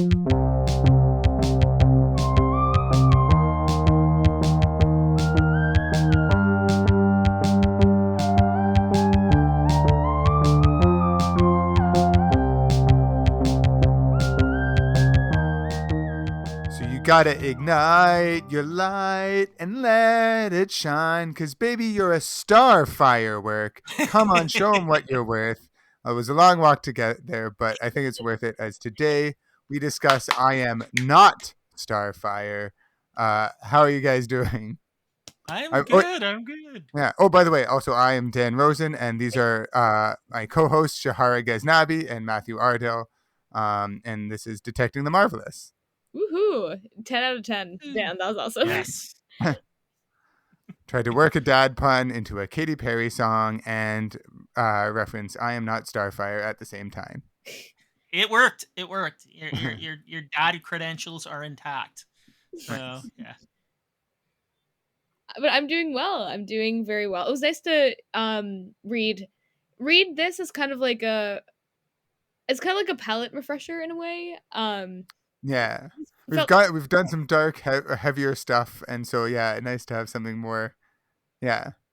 So you gotta ignite your light and let it shine, 'cause baby, you're a star firework. Come on, show 'em what you're worth. It was a long walk to get there, but I think it's worth it, as today we discuss I Am Not Starfire. How are you guys doing? I'm good. I'm good. Yeah. Oh, by the way, also I am Dan Rosen, and these are my co-hosts Shaharah Ghaznavi and Matthew Ardell, and this is Detecting the Marvelous. Woohoo! 10 out of 10. Dan, that was awesome. Yes. Tried to work a dad pun into a Katy Perry song and reference I Am Not Starfire at the same time. It worked. It worked. Your dad credentials are intact. So Nice. yeah. But I'm doing well. I'm doing very well. It was nice to read this as kind of like a palate refresher in a way. Yeah, Felt we've done some dark, heavier stuff, and so yeah, nice to have something more,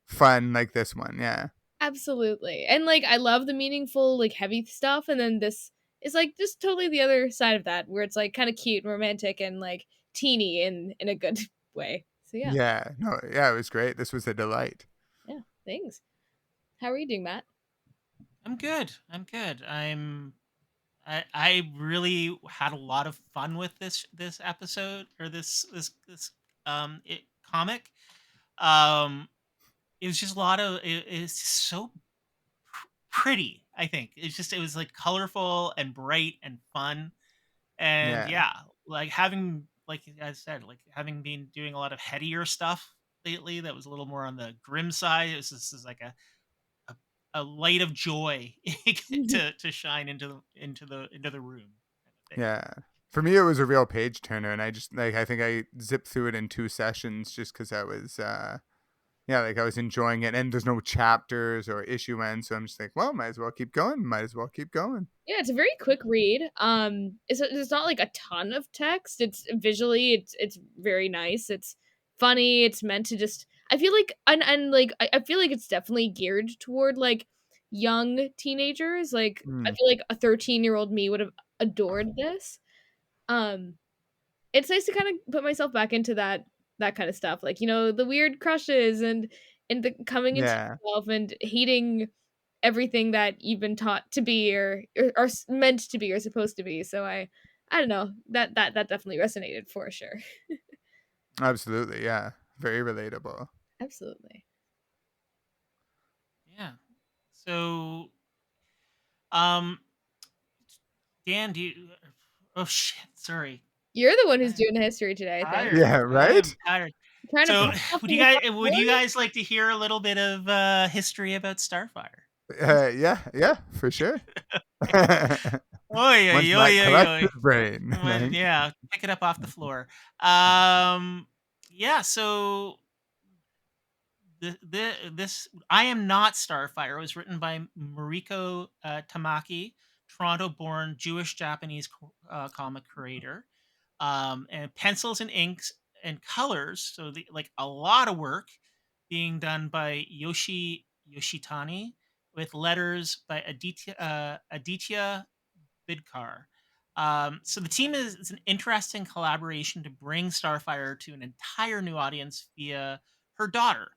fun like this one. Yeah, absolutely. And like I love the meaningful, like heavy stuff, and then this is like just totally the other side of that, where it's like kind of cute and romantic and like teeny in a good way. So yeah. yeah, no, yeah, it was great. This was a delight. Yeah, thanks. How are you doing, Matt? I'm good. I'm good. I really had a lot of fun with this episode or this comic. Um it was just a lot of it's so pretty, I think. It was like colorful and bright and fun. And Yeah, yeah, like having like I said, like having been doing a lot of headier stuff lately that was a little more on the grim side. This is like a, a light of joy to shine into the room kind of thing. yeah. For me, it was a real page turner, and I think I zipped through it in 2 sessions just because I was like I was enjoying it, and there's no chapters or issue ends, so I'm just like, well, might as well keep going. Might as well keep going. Yeah, it's a very quick read. It's not like a ton of text. It's visually, it's very nice. It's funny. It's meant to just. I feel like and like I feel like it's definitely geared toward like young teenagers. Like I Mm, feel like a 13-year-old me would have adored this. Um, it's nice to kind of put myself back into that kind of stuff, like the weird crushes and the coming into yeah. yourself and hating everything that you've been taught to be or meant to be or supposed to be. So I don't know, that definitely resonated for sure. Absolutely, yeah. Very relatable. Absolutely. Yeah. So um Dan, do you oh shit, sorry. You're the one who's I'm doing the history today, I think. tired. Yeah, I'm right? tired. Trying to So put stuff would in you your guys like to hear a little bit of history about Starfire? Yeah, for sure. Oi, oi, Once my oi, oi, collective oi. brain. Right? Yeah, pick it up off the floor. Um, yeah. So this I Am Not Starfire was written by Mariko Tamaki, Toronto-born Jewish Japanese comic creator, and pencils and inks and colors. So like a lot of work being done by Yoshi Yoshitani with letters by Aditya Bidkar. So the team is an interesting collaboration to bring Starfire to an entire new audience via her daughter.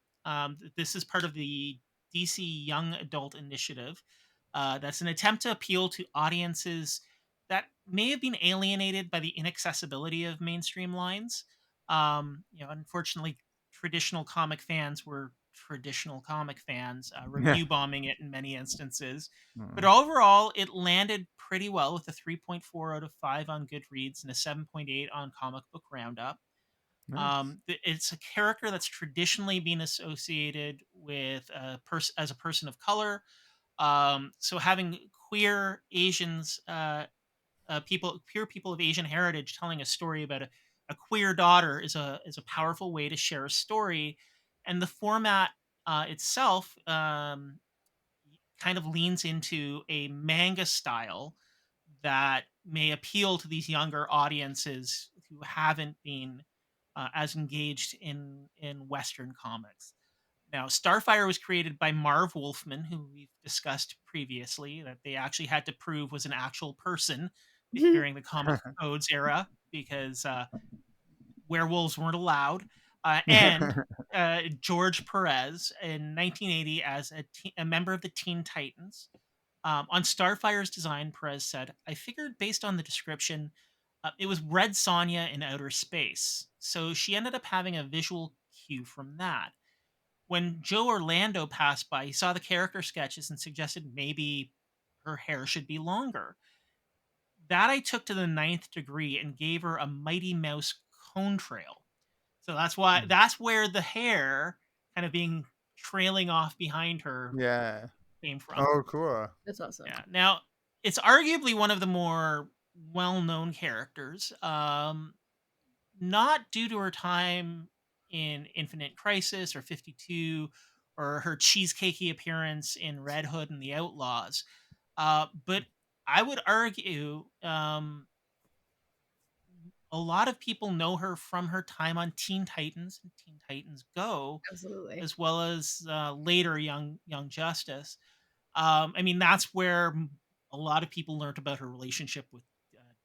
This is part of the DC Young Adult Initiative. That's an attempt to appeal to audiences that may have been alienated by the inaccessibility of mainstream lines. Unfortunately, traditional comic fans were traditional comic fans, Yeah. review bombing it in many instances. But Mm, overall, it landed pretty well with a 3.4 out of 5 on Goodreads and a 7.8 on Comic Book Roundup. nice. It's a character that's traditionally been associated with as a person of color. So having queer Asians, queer people of Asian heritage, telling a story about a queer daughter is a powerful way to share a story, and the format itself kind of leans into a manga style that may appeal to these younger audiences who haven't been as engaged in Western comics. Now, Starfire was created by Marv Wolfman, who we've discussed previously that they actually had to prove was an actual person during the Comic Codes era because werewolves weren't allowed. And George Perez in 1980 as a member of the Teen Titans. On Starfire's design, Perez said, I figured based on the description, it was Red Sonja in outer space. So she ended up having a visual cue from that. When Joe Orlando passed by, he saw the character sketches and suggested maybe her hair should be longer. That I took to the ninth degree and gave her a Mighty Mouse cone trail. So that's where the hair kind of being trailing off behind her Yeah. came from. Oh, cool. That's awesome. Yeah. Now, it's arguably one of the more well-known characters. Not due to her time in Infinite Crisis or 52 or her cheesecakey appearance in Red Hood and the Outlaws. But I would argue a lot of people know her from her time on Teen Titans and Teen Titans Go, Absolutely. as well as later Young Justice. I mean, that's where a lot of people learned about her relationship with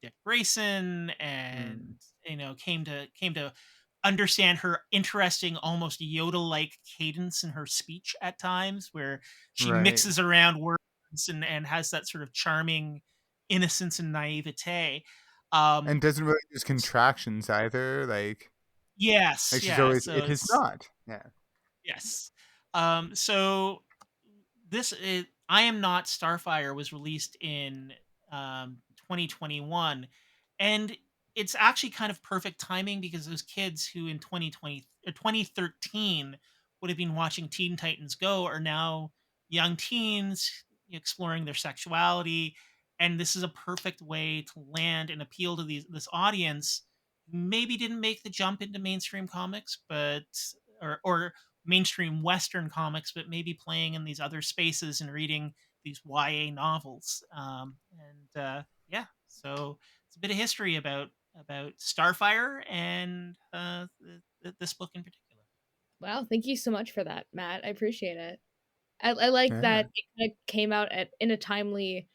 Dick Grayson, and Mm. came to understand her interesting, almost Yoda-like cadence in her speech at times, where she Right. mixes around words and has that sort of charming innocence and naivete. And Um, doesn't really use contractions either. Like yes, she's yeah. always, So it is it's not. Yeah. yes. So this is I Am Not Starfire was released in 2021, and it's actually kind of perfect timing because those kids who in 2020 or 2013 would have been watching Teen Titans Go are now young teens exploring their sexuality, and this is a perfect way to land and appeal to this audience who maybe didn't make the jump into mainstream comics, but or mainstream Western comics, but maybe playing in these other spaces and reading these YA novels. Yeah, so it's a bit of history about Starfire and this book in particular. Wow, thank you so much for that, Matt. I appreciate it. I like Yeah. that it kinda came out at in a timely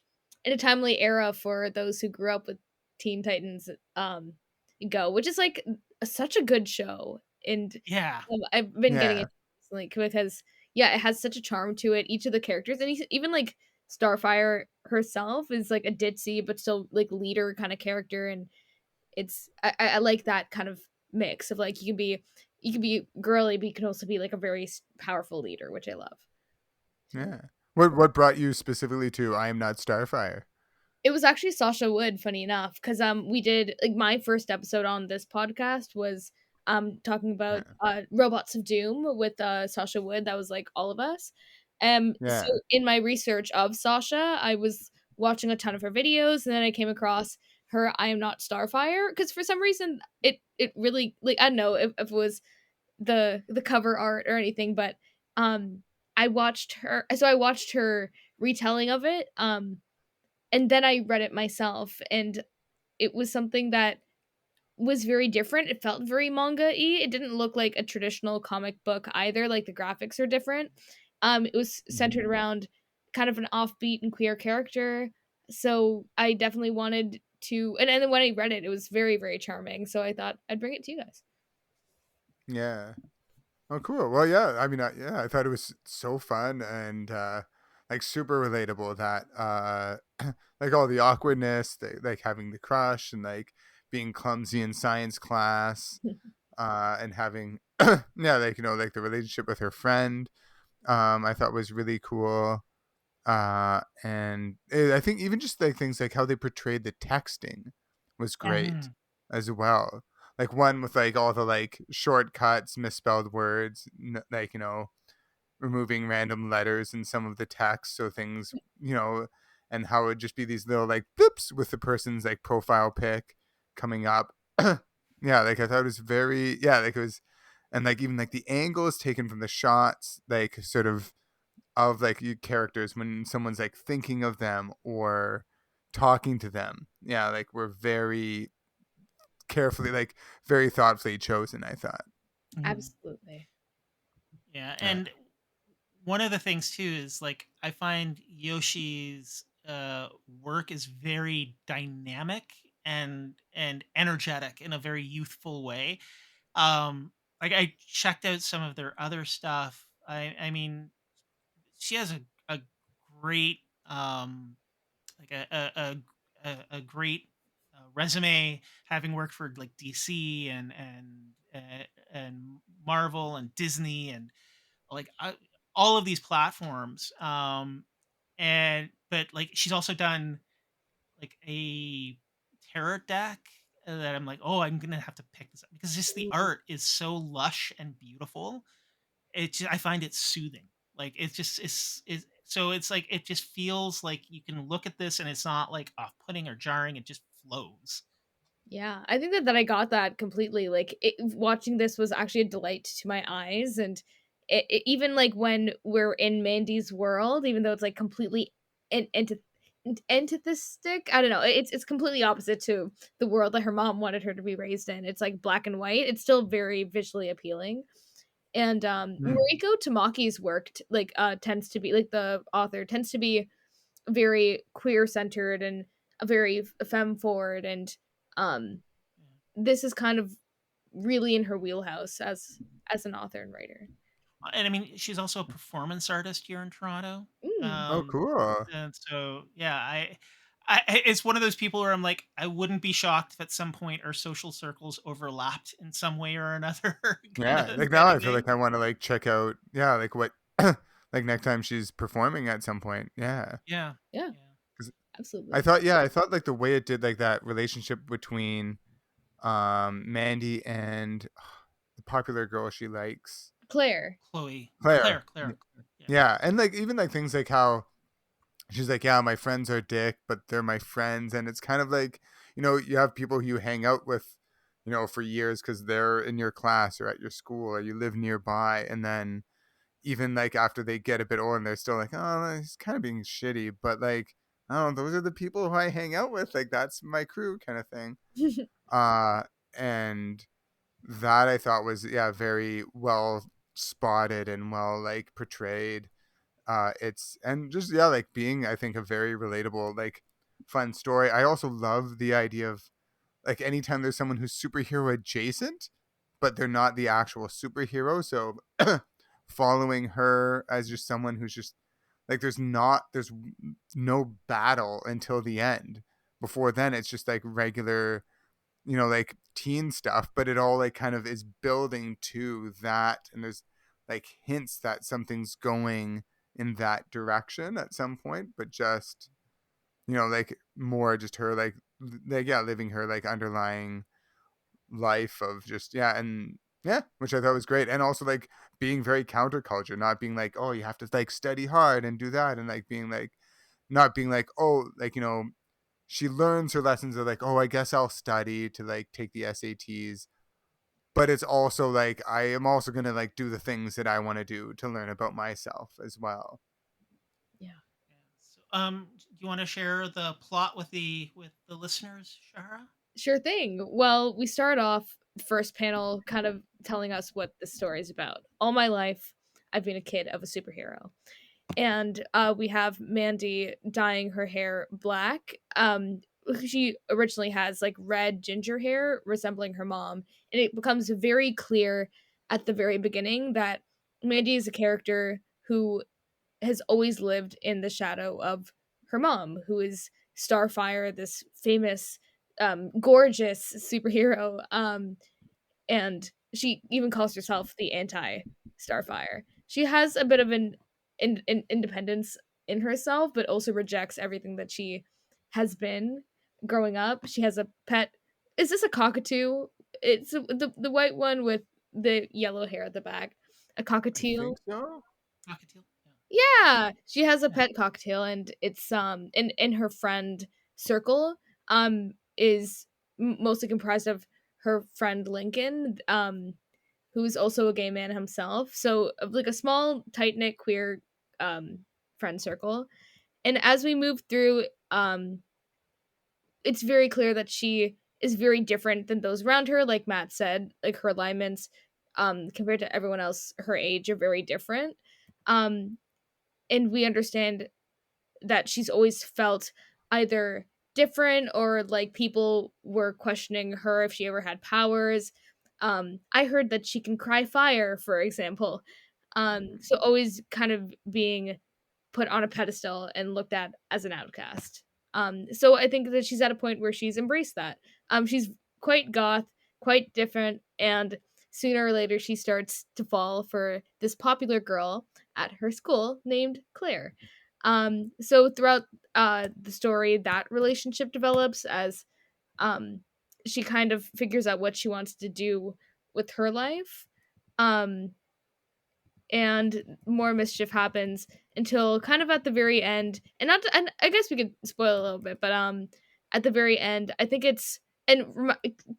era for those who grew up with Teen Titans Go, which is like such a good show. And Yeah, I've been getting Yeah. it recently because yeah, it has such a charm to it. Each of the characters, and even like Starfire herself is like a ditzy but still like leader kind of character, and I like that kind of mix of like you can be girly, but you can also be like a very powerful leader, which I love. So Yeah. What brought you specifically to I Am Not Starfire? it was actually Sasha Wood, funny enough, because we did like my first episode on this podcast was talking about Yeah. Robots of Doom with Sasha Wood. That was like all of us. So Yeah. in my research of Sasha, I was watching a ton of her videos, and then I came across her I Am Not Starfire because for some reason it really, like, I don't know if it was the cover art or anything, but I watched her retelling of it, and then I read it myself, and it was something that was very different. It felt very manga-y. It didn't look like a traditional comic book either. Like the graphics are different. It was centered Mhm. around kind of an offbeat and queer character. So I definitely wanted to, and then when I read it, it was very, very charming. So I thought I'd bring it to you guys. Yeah. Oh, cool. Well, yeah. I mean, I thought it was so fun and like super relatable. That like all the awkwardness, like having the crush and like being clumsy in science class, and having yeah, like like the relationship with her friend. I thought was really cool. And I think even just like things like how they portrayed the texting was great Mm. as well. Like one with like all the like shortcuts, misspelled words, like removing random letters in some of the text, so things and how it would just be these little like bloops with the person's like profile pic coming up. Yeah, like I thought it was very like it was, and like even like the angles taken from the shots, like sort of like you characters when someone's like thinking of them or talking to them, yeah, like were very carefully, like very thoughtfully chosen, I thought. Mhm. Absolutely. Yeah, Yeah. and one of the things too is like I find Yoshi's work is very dynamic and energetic in a very youthful way. Um like I checked out some of their other stuff. I mean she has a great like a great resume, having worked for like DC and Marvel and Disney and like all of these platforms. And but like she's also done like a terror deck that I'm like, oh, I'm gonna have to pick this up because just the Mm. art is so lush and beautiful. I find it soothing. Like it's just it's so it's like it just feels like you can look at this and it's not like off-putting or jarring. It just flows. Yeah, I think that I got that completely. Like watching this was actually a delight to my eyes, and even like when we're in Mandy's world, even though it's like completely antithetic. I don't know. It's completely opposite to the world that her mom wanted her to be raised in. It's like black and white. It's still very visually appealing. And Mm. Mariko Tamaki's work tends to be like the author tends to be very queer centered and a very femme forward, and um this is kind of really in her wheelhouse as an author and writer. And I mean, she's also a performance artist here in Toronto. Mm. Oh, Um, cool. and so, yeah, it's one of those people where I'm like, I wouldn't be shocked if at some point our social circles overlapped in some way or another, Yeah, like now kind I of feel like thing. I want to like check out, yeah, like what like next time she's performing at some point. Yeah. Yeah, Yeah, yeah, 'Cause I absolutely. thought, yeah, I thought like the way it did like that relationship between Mandy and the popular girl she likes, Claire. Chloe, Claire. Claire, yeah, Yeah, and like even like things like how she's like, yeah, my friends are dick, but they're my friends, and it's kind of like, you have people who you hang out with, for years because they're in your class or at your school or you live nearby, and then even like after they get a bit older, and they're still like, oh, he's kind of being shitty, but like, I don't know, those are the people who I hang out with, like that's my crew, kind of thing. Uh, and that I thought was, yeah, very well spotted and well like portrayed. It's and just, yeah, like being, I think, a very relatable, like fun story. I also love the idea of like anytime there's someone who's superhero adjacent but they're not the actual superhero, so following her as just someone who's just like, there's no battle until the end. Before then it's just like regular, like teen stuff, but it all like kind of is building to that, and there's like hints that something's going in that direction at some point, but just, like more just her like, yeah, living her like underlying life of just, yeah, and yeah, which I thought was great. And also like being very counterculture, not being like, oh, you have to like study hard and do that, and like being like, not being like, oh, like, she learns her lessons of like, oh, I guess I'll study to like take the SATs, but it's also like I am also going to like do the things that I want to do to learn about myself as well. Yeah. yeah. So, do you want to share the plot with the listeners, Shahara? Sure thing. Well, we start off the first panel kind of telling us what the story is about. All my life, I've been a kid of a superhero. And we have Mandy dyeing her hair black. She originally has like red ginger hair resembling her mom, and it becomes very clear at the very beginning that Mandy is a character who has always lived in the shadow of her mom, who is Starfire, this famous, gorgeous superhero. And she even calls herself the anti Starfire. She has a bit of an independence in herself, but also rejects everything that she has been growing up. She has a pet. Is this a cockatoo? It's the white one with the yellow hair at the back. A I cockatiel. think so. Cockatiel? Yeah. Yeah, she has a Yeah. pet cocktail, and it's in her friend circle is mostly comprised of her friend Lincoln, who's also a gay man himself. So like a small tight knit queer friend circle. And as we move through it's very clear that she is very different than those around her. Like Matt said, like her alignments, compared to everyone else her age, are very different. Um, and we understand that she's always felt either different or like people were questioning her if she ever had powers. I heard that she can cry fire, for example. So always kind of being put on a pedestal and looked at as an outcast. So I think that she's at a point where she's embraced that. She's quite goth, quite different, and sooner or later she starts to fall for this popular girl at her school named Claire. So throughout the story, that relationship develops as um, she kind of figures out what she wants to do with her life. Um, and more mischief happens until kind of at the very end, and not to, and I guess we could spoil a little bit, but at the very end I think it's, and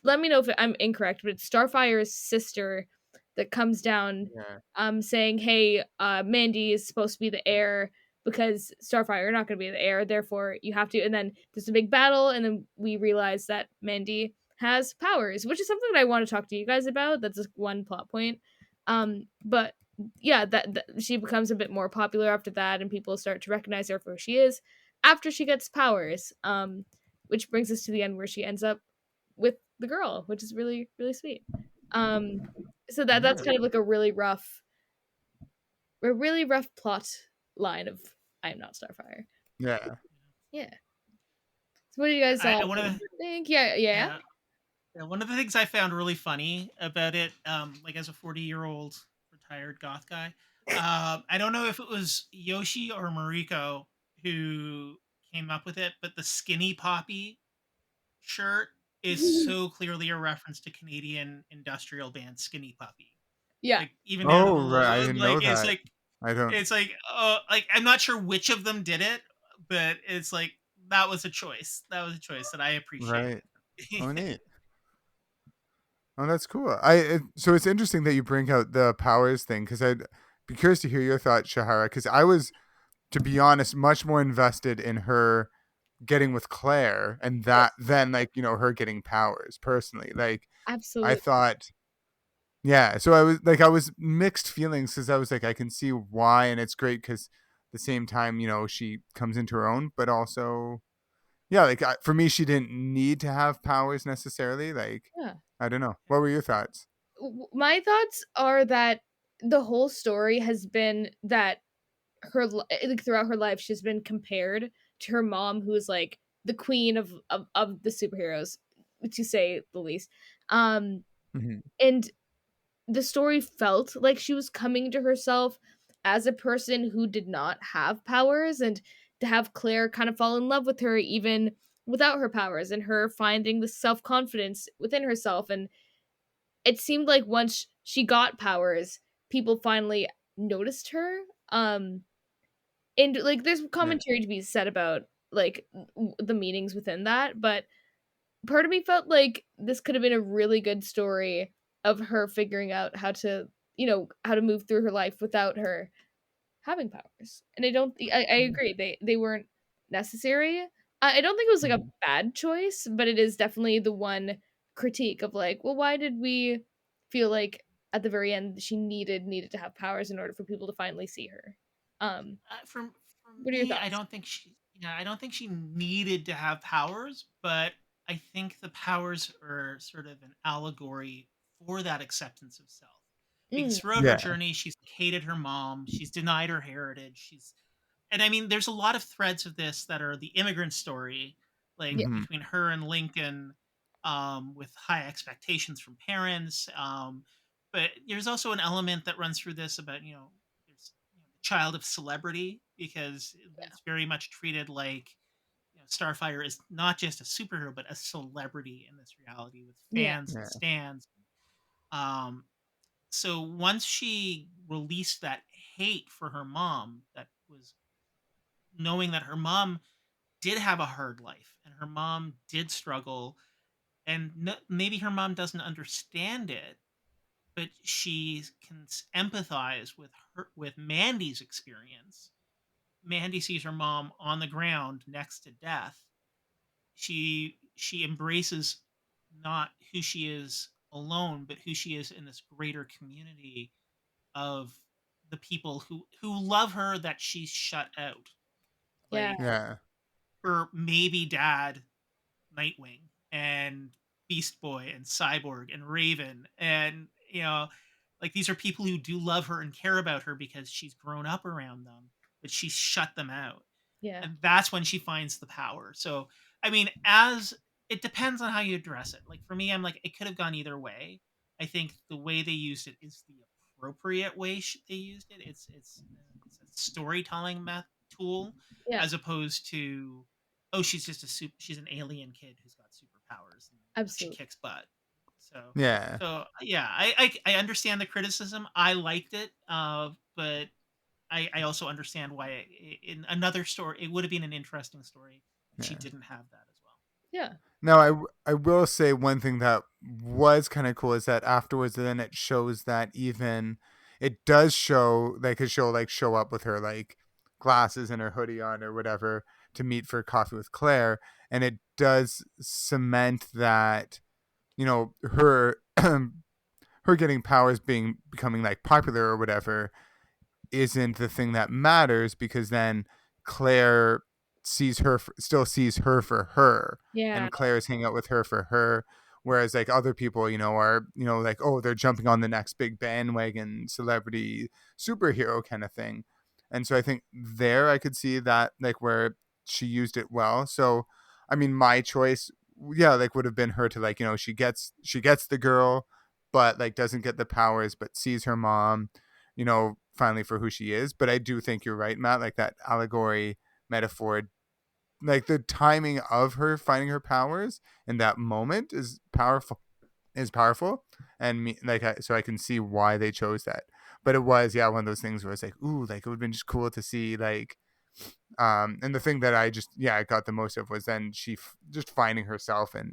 let me know if I'm incorrect, but it's Starfire's sister that comes down Yeah. saying, hey, Mandy is supposed to be the heir because Starfire, you're not going to be the heir, therefore you have to, and then there's a big battle, and then we realize that Mandy has powers, which is something that I want to talk to you guys about. That's just one plot point. But yeah, that she becomes a bit more popular after that, and people start to recognize her for who she is after she gets powers. Which brings us to the end where she ends up with the girl, which is really really sweet. Um, so that's Nice. kind of like a really rough plot line of I Am Not Starfire. Yeah. Yeah. So what do you guys I want to think? Yeah, yeah. yeah. Yeah, one of the things I found really funny about it, like as a 40-year-old retired goth guy, I don't know if it was Yoshi or Mariko who came up with it, but the skinny poppy shirt is so clearly a reference to Canadian industrial band Skinny Puppy. Yeah. Like even down to Oh, the right. I logo, didn't know like that. I don't. like I'm not sure which of them did it, but it's like that was a choice. That was a choice that I appreciated. Right. Oh, neat. Oh, that's cool. So it's interesting that you bring out the powers thing because I'd be curious to hear your thoughts, Shahara. Because I was, to be honest, much more invested in her getting with Claire and Yes, that than like her getting powers personally. Like I absolutely. thought, yeah. So I was mixed feelings because I was like I can see why, and it's great because the same time she comes into her own, but also yeah, like for me she didn't need to have powers necessarily. Like Yeah. I don't know. What were your thoughts? My thoughts are that the whole story has been that like throughout her life she's been compared to her mom, who's like the queen of the superheroes, to say the least. um Hmm. and the story felt like she was coming to herself as a person who did not have powers, and to have Claire kind of fall in love with her even without her powers, and her finding the self-confidence within herself. And it seemed like once she got powers, people finally noticed her. And like there's Yeah. commentary to be said about like the meanings within that, but part of me felt like this could have been a really good story of her figuring out how to, how to move through her life without her having powers. And I agree, they weren't necessary. I don't think it was like a Mhm. bad choice, but it is definitely the one critique of like, well, why did we feel like at the very end she needed to have powers in order for people to finally see her? um For what are your me, thoughts? I don't think she needed to have powers, but I think the powers are sort of an allegory for that acceptance of self. Because Mm, throughout her Yeah. journey, she's hated her mom, she's denied her heritage, and I mean, there's a lot of threads of this that are the immigrant story, like yeah, Hmm. between her and Lincoln, with high expectations from parents. But there's also an element that runs through this about there's the child of celebrity, because yeah, it's very much treated like Starfire is not just a superhero but a celebrity in this reality with yeah, fans and Yeah. stands. Um, so once she released that hate for her mom, that was knowing that her mom did have a hard life and her mom did struggle, and maybe her mom doesn't understand it, but she can empathize with Mandy's experience. Mandy sees her mom on the ground next to death, she embraces not who she is alone, but who she is in this greater community of the people who love her that she's shut out. Yeah. Like Yeah. her maybe dad, Nightwing, and Beast Boy and Cyborg and Raven, and like these are people who do love her and care about her because she's grown up around them, but she's shut them out. Yeah. And that's when she finds the power. So, I mean, as it depends on how you address it. Like for me, I'm like it could have gone either way. I think the way they used it is the appropriate way they used it. It's a storytelling tool Yeah. as opposed to, oh, she's just she's an alien kid who's got superpowers and she Absolutely. kicks butt. So Yeah. so yeah, I understand the criticism. I liked it, but I also understand why in another story it would have been an interesting story if she Yeah. didn't have that as well. Yeah. Now, I will say one thing that was kind of cool is that afterwards, then it shows that even it does show like she'll like show up with her like glasses and her hoodie on or whatever to meet for coffee with Claire, and it does cement that her her getting powers becoming like popular or whatever isn't the thing that matters, because then Claire still sees her for her, Yeah. and Claire's hanging out with her for her, whereas like other people are like, oh, they're jumping on the next big bandwagon celebrity superhero kind of thing. And so I think there I could see that like where she used it well. So I mean, my choice, yeah, like would have been her to like she gets the girl, but like doesn't get the powers, but sees her mom, finally for who she is. But I do think you're right, Matt, like that allegory metaphor, like the timing of her finding her powers in that moment is powerful. And me, like, so I can see why they chose that. But it was, yeah, one of those things where it's like, ooh, like it would have been just cool to see, like, and the thing that I got the most of was then she just finding herself, and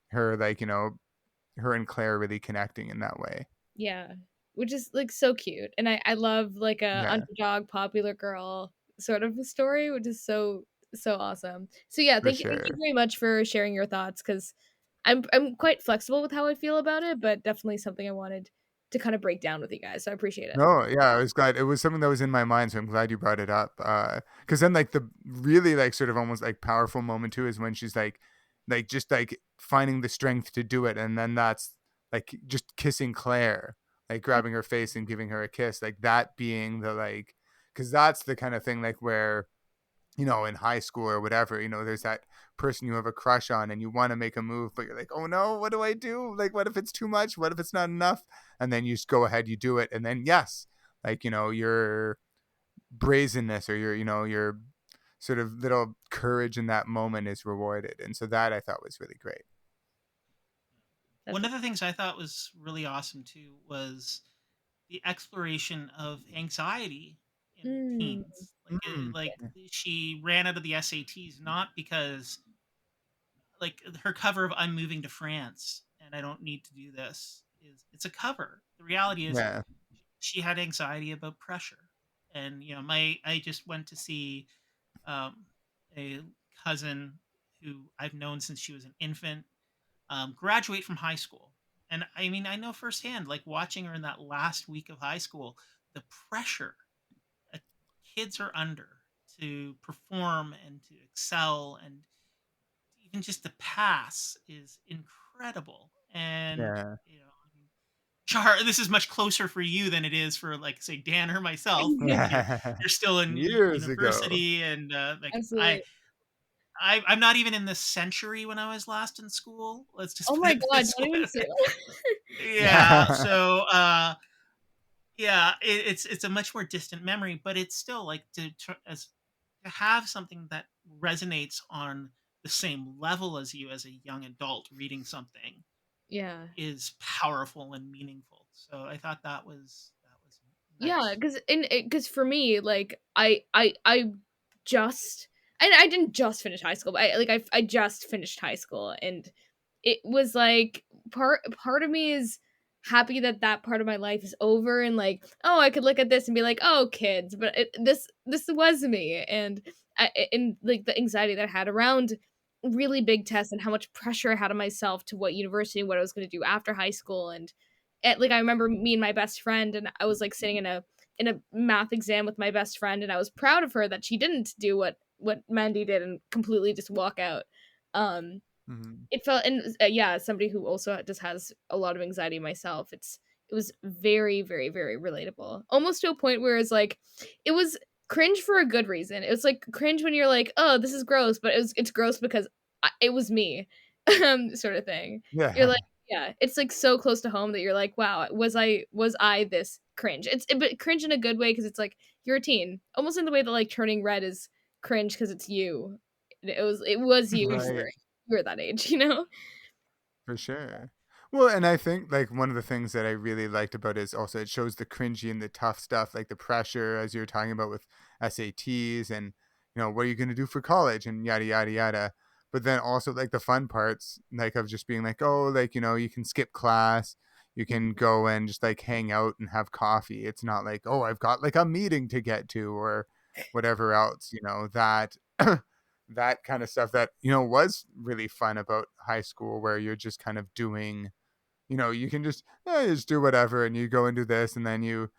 her, like, her and Claire really connecting in that way. Yeah. Which is like so cute. And I love like a Yeah, underdog popular girl sort of a story, which is so awesome. So yeah, for thank you sure. very much for sharing your thoughts, because I'm quite flexible with how I feel about it, but definitely something I wanted to kind of break down with you guys. So I appreciate it. No, yeah, I was glad. It was something that was in my mind, so I'm glad you brought it up. Because then, like, the really, like, sort of almost like powerful moment too is when she's like just like finding the strength to do it, and then that's like just kissing Claire, like grabbing her face and giving her a kiss, like that being the like, because that's the kind of thing like where in high school or whatever, there's that person you have a crush on and you want to make a move, but you're like, oh no, what do I do? Like, what if it's too much? What if it's not enough? And then you just go ahead, you do it. And then, yes, like, your brazenness or your sort of little courage in that moment is rewarded. And so that I thought was really great. That's One of the things I thought was really awesome too was the exploration of anxiety in mm, teens. Mm. Like she ran out of the SATs not because like her cover of "I'm moving to France and I don't need to do this" it's a cover. The reality is Yeah. she had anxiety about pressure, and my I just went to see um, a cousin who I've known since she was an infant graduate from high school. And I mean, I know firsthand, like watching her in that last week of high school, the pressure that kids are under to perform and to excel and even just to pass is incredible. And, Yeah. I mean, Shahar, this is much closer for you than it is for, like, say, Dan or myself because you're still in Years ago. university, and like absolutely. I'm not even in this century when I was last in school. Let's just Oh put my it god, this don't even way. say that. Yeah. So yeah, it's a much more distant memory, but it's still like to have something that resonates on the same level as you as a young adult reading something Yeah. is powerful and meaningful. So I thought that was Yeah, nice. because for me, like I just I didn't just finish high school, but I just finished high school, and it was like part of me is happy that that part of my life is over, and like, oh, I could look at this and be like, oh, kids, but this was me, and like the anxiety that I had around really big tests and how much pressure I had on myself to what university and what I was going to do after high school. And like I remember me and my best friend, and I was like sitting in a math exam with my best friend, and I was proud of her that she didn't do what Mandy did and completely just walk out. Um, Mhm. it felt, and yeah, as somebody who also just has a lot of anxiety myself, it was very, very, very relatable, almost to a point where it's like it was cringe for a good reason. It was like cringe when you're like, oh, this is gross, but it's gross because it was me, sort of thing. You're Yeah. like, yeah, it's like so close to home that you're like, wow, was I this cringe? But cringe in a good way because it's like you're a teen, almost in the way that like turning red is cringe because it's you. It was you if Right. you were that age, you know? For sure. Well, and I think like one of the things that I really liked about it is also it shows the cringy and the tough stuff, like the pressure as you were talking about with SATs and what are you going to do for college and yada yada yada. But then also like the fun parts, like of just being like, oh, like you can skip class, you can Mhm. go and just like hang out and have coffee. It's not like, oh, I've got like a meeting to get to or whatever else. That that kind of stuff that was really fun about high school where you're just kind of doing you can just do whatever and you go and do this and then you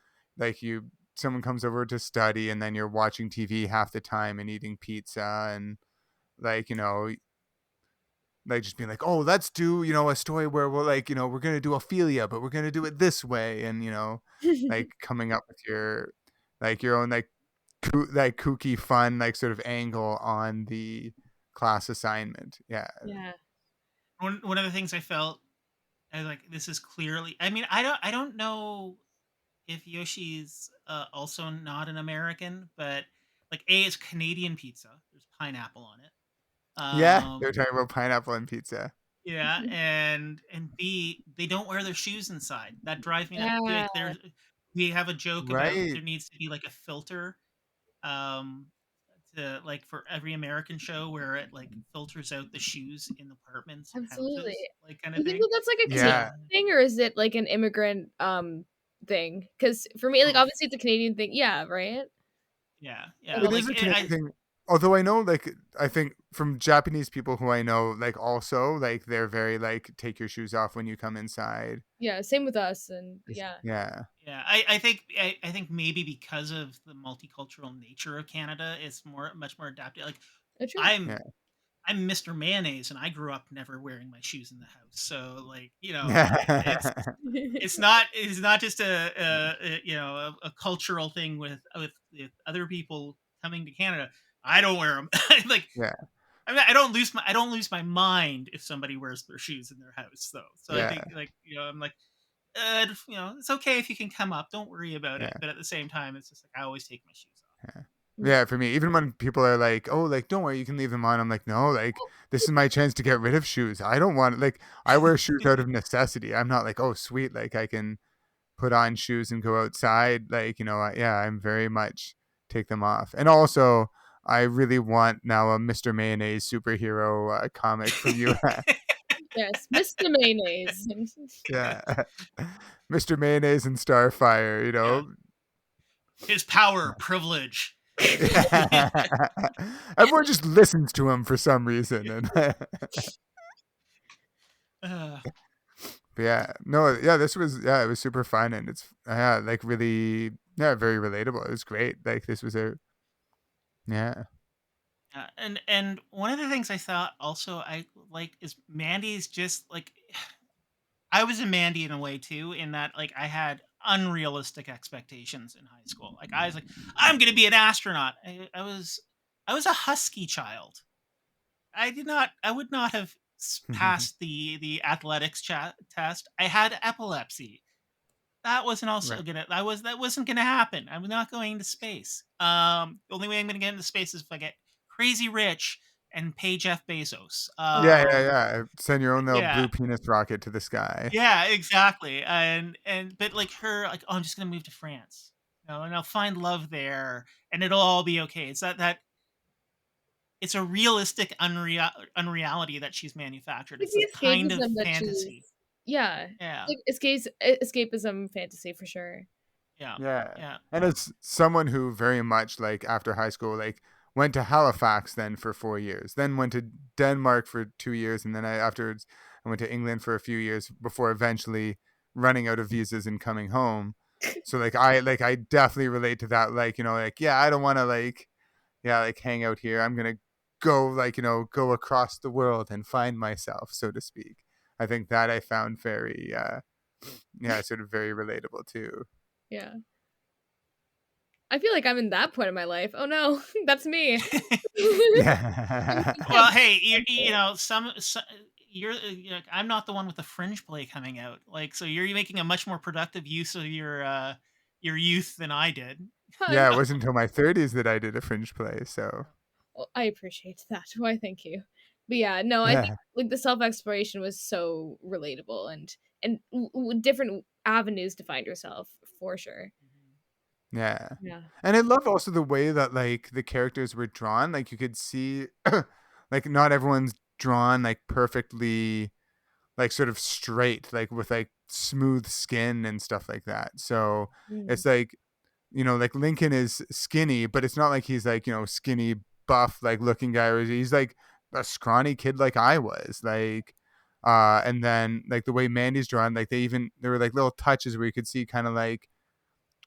someone comes over to study and then you're watching TV half the time and eating pizza and like like just being like, oh, let's do a story where we're like we're gonna do Ophelia but we're gonna do it this way and like coming up with your own like like kooky fun like sort of angle on the class assignment. Yeah. Yeah. One of the things I felt, I was like, this is clearly. I mean, I don't know if Yoshi's also not an American, but like A is Canadian pizza. There's pineapple on it. Yeah, they're Um, talking about pineapple and pizza. yeah, and B, they don't wear their shoes inside. That drives me nuts. Yeah, Like there's we have a joke about Right. there needs to be like a filter um to like for every American show where it like filters out the shoes in apartments and absolutely. houses, like kind Do of you think thing. that that's like a Canadian Yeah. So thing, or is it like an immigrant thing? Because for me, like both. obviously it's a Canadian thing. Yeah, right? Yeah, That yeah. It makes is Like a it, Canadian I thing. Although I know like I think from Japanese people who I know like also like they're very like take your shoes off when you come inside. yeah, same with us, and yeah. Yeah. Yeah, I think maybe because of the multicultural nature of Canada, it's much more adapted. Like Oh, true. I'm Yeah. I'm Mr. Mayonnaise, and I grew up never wearing my shoes in the house. So like it's not just a cultural thing with other people coming to Canada. I don't wear them. Like Yeah. I mean, I don't lose my mind if somebody wears their shoes in their house though. So I think Yeah. like I'm like it's okay if you can come up. Don't worry about it. Yeah. But at the same time, it's just like I always take my shoes off. Yeah. Mm. Yeah, for me, even when people are like, "Oh, like don't worry, you can leave them on." I'm like, "No, like this is my chance to get rid of shoes. I don't want like I wear shoes out of necessity. I'm not like, oh, sweet, like I can put on shoes and go outside. Like, yeah, I'm very much take them off. And also, I really want now a Mr. Mayonnaise superhero comic from you. Yes, Mr. Mayonnaise. Yeah. Mr. Mayonnaise and Starfire, Yeah, his power, privilege. Everyone just listens to him for some reason. And uh, but yeah, no, yeah, it was super fun and it's yeah, like really, yeah, very relatable. It was great. Like this was yeah. and one of the things I thought also I like is Mandy's just like I was a Mandy in a way too, in that like I had unrealistic expectations in high school. Like I was like, I'm gonna be an astronaut. I was a husky child. I would not have passed the athletics test. I had epilepsy. That wasn't Right. also gonna that wasn't gonna happen. I'm not going to space. The only way I'm gonna get into space is if I get crazy rich and pay Jeff Bezos. Yeah, yeah, yeah. Send your own little Yeah, blue penis rocket to the sky. yeah, exactly. And but like her, like, oh, I'm just gonna move to France, and I'll find love there, and it'll all be okay. It's that it's a realistic unreality that she's manufactured. Like It's this the kind of escapism that she's, fantasy. yeah, Yeah, like escapism fantasy for sure. yeah, Yeah. yeah. And as someone who very much like after high school like went to Halifax then for 4 years, then went to Denmark for 2 years, and then afterwards I went to England for a few years before eventually running out of visas and coming home. So I definitely relate to that. Like, like, yeah, I don't want to like hang out here. I'm gonna go go across the world and find myself, so to speak. I think that I found very sort of very relatable too. Yeah. I feel like I'm in that point of my life. Oh no, that's me. Yeah. Yeah, Well, hey, I'm not the one with the fringe play coming out. Like, so you're making a much more productive use of your youth than I did. fun. Yeah, it wasn't until my 30s that I did a fringe play, so Well, I appreciate that. Why, thank you. But yeah, no, I think yeah. like the self exploration was so relatable and different avenues to find yourself for sure. Yeah. Yeah. And I love also the way that like the characters were drawn. Like you could see like not everyone's drawn like perfectly like sort of straight, like with like smooth skin and stuff like that. So Mm. it's like, like Lincoln is skinny, but it's not like he's like, skinny, buff, like looking guy. Or he's like a scrawny kid like I was. Like, and then like the way Mandy's drawn, like there were like little touches where you could see kind of like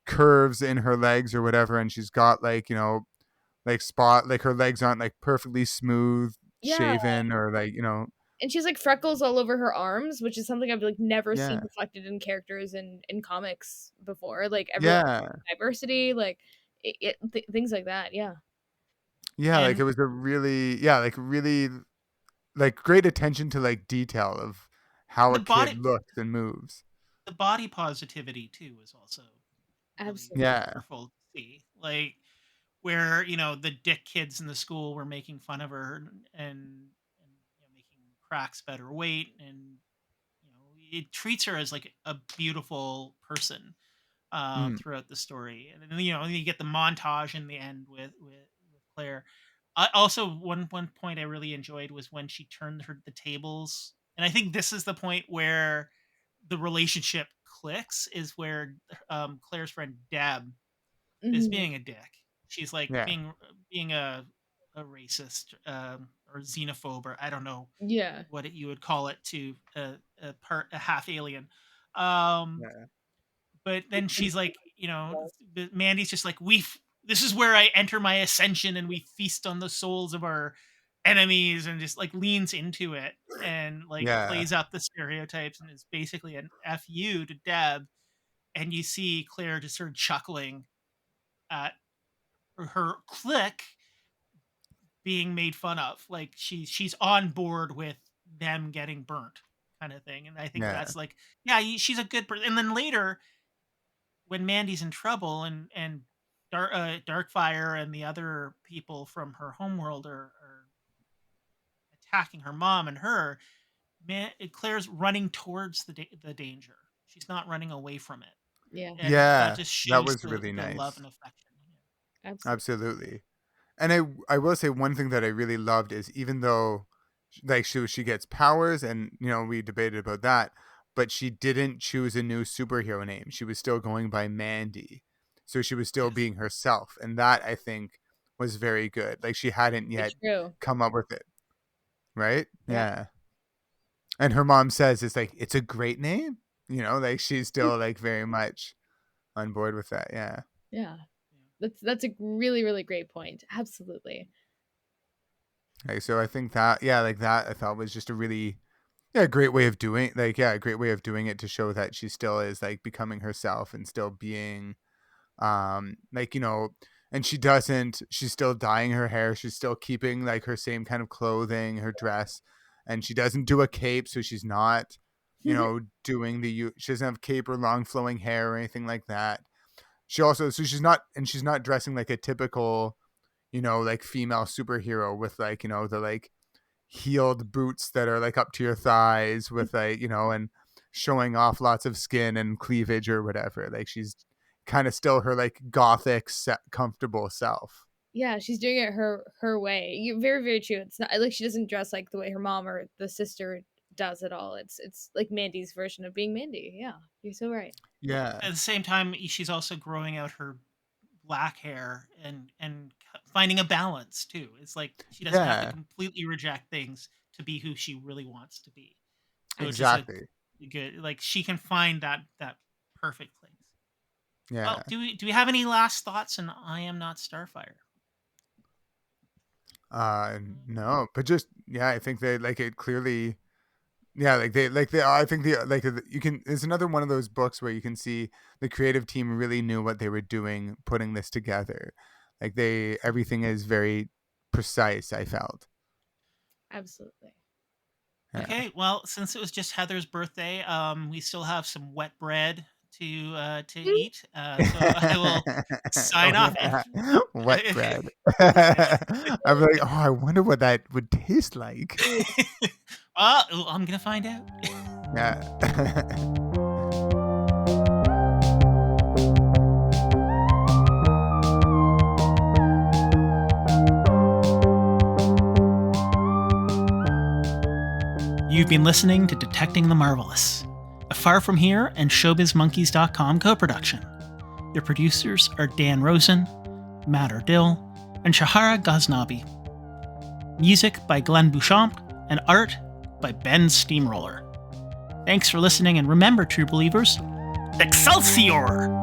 curves in her legs or whatever, and she's got like, like spot like her legs aren't like perfectly smooth Yeah. shaven or like, And she's like freckles all over her arms, which is something I've like never seen yeah. reflected in characters in comics before. Like everyone Yeah. diversity, like things like that. Yeah. Yeah, like And it was a really, like really like great attention to like detail of how the a kid body looks and moves. the body positivity too was also really Absolutely. Yeah. wonderful to see. Like, where the dick kids in the school were making fun of her and making cracks better weight, and it treats her as like a beautiful person Mm. throughout the story. And then you get the montage in the end with Claire. I also, one point I really enjoyed was when she turned the tables, and I think this is the point where the relationship clicks, is where Claire's friend Deb is Mhm. being a dick. She's like Yeah. being a racist, or xenophobe, or I don't know Yeah. you would call it, to a half alien. Um, Yeah. but then she's like, Mandy's just like, this is where I enter my ascension, and we feast on the souls of our enemies, and just like leans into it and like Yeah. plays up the stereotypes, and is basically an fu to Deb. And you see Claire just sort of chuckling at her clique being made fun of. Like, she's on board with them getting burnt, kind of thing. And I think Yeah. that's like, yeah, she's a good person. And then later, when Mandy's in trouble, and Darkfire and the other people from her homeworld are attacking her mom and her, Claire's running towards the danger. She's not running away from it, Yeah. and that Yeah. just That shows was really the love nice. and affection. Absolutely. Absolutely. And I will say one thing that I really loved is even though like she gets powers and we debated about that, but she didn't choose a new superhero name. She was still going by Mandy. So she was still Yes. being herself, and that I think was very good. Like she hadn't It's yet true. come up with it, right? Yeah. Yeah. And her mom says it's like it's a great name. Like she's still like very much on board with that. Yeah. Yeah. That's a really, really great point. Absolutely. Like so I think that like that I thought was just a really great way of doing a great way of doing it to show that she still is like becoming herself and still being like and she's still dyeing her hair, she's still keeping like her same kind of clothing, her dress, and she doesn't do a cape, so she's not doing she doesn't have cape or long flowing hair or anything like that. She's not dressing like a typical like female superhero with like the like heeled boots that are like up to your thighs with like and showing off lots of skin and cleavage or whatever. Like she's kind of still her like gothic comfortable self. Yeah, she's doing it her way. You very, very true. It's not like she doesn't dress like the way her mom or the sister does at all. It's like Mandy's version of being Mandy. Yeah, you're so right. Yeah. At the same time, she's also growing out her black hair and finding a balance too. It's like she doesn't have to Yeah, completely reject things to be who she really wants to be. So it's just a exactly. good, like, she can find that perfect place. Yeah. Well, do we have any last thoughts on I Am Not Starfire? No, but just yeah, I think they like it clearly. Yeah, like they I think you can it's another one of those books where you can see the creative team really knew what they were doing putting this together. Like everything is very precise, I felt. Absolutely. Yeah. Okay, well, since it was just Heather's birthday, we still have some wet bread to eat. So I will Oh sign off. yeah. Wet bread. I'm like, oh, I wonder what that would taste like. Well, I'm gonna find out. Yeah. You've been listening to Detecting the Marvelous, a Far From Here and ShowbizMonkeys.com co-production. Your producers are Dan Rosen, Matt Erdill, and Shahara Ghaznavi. Music by Glenn Bouchamp and art by Ben Steamroller. Thanks for listening, and remember, true believers, Excelsior!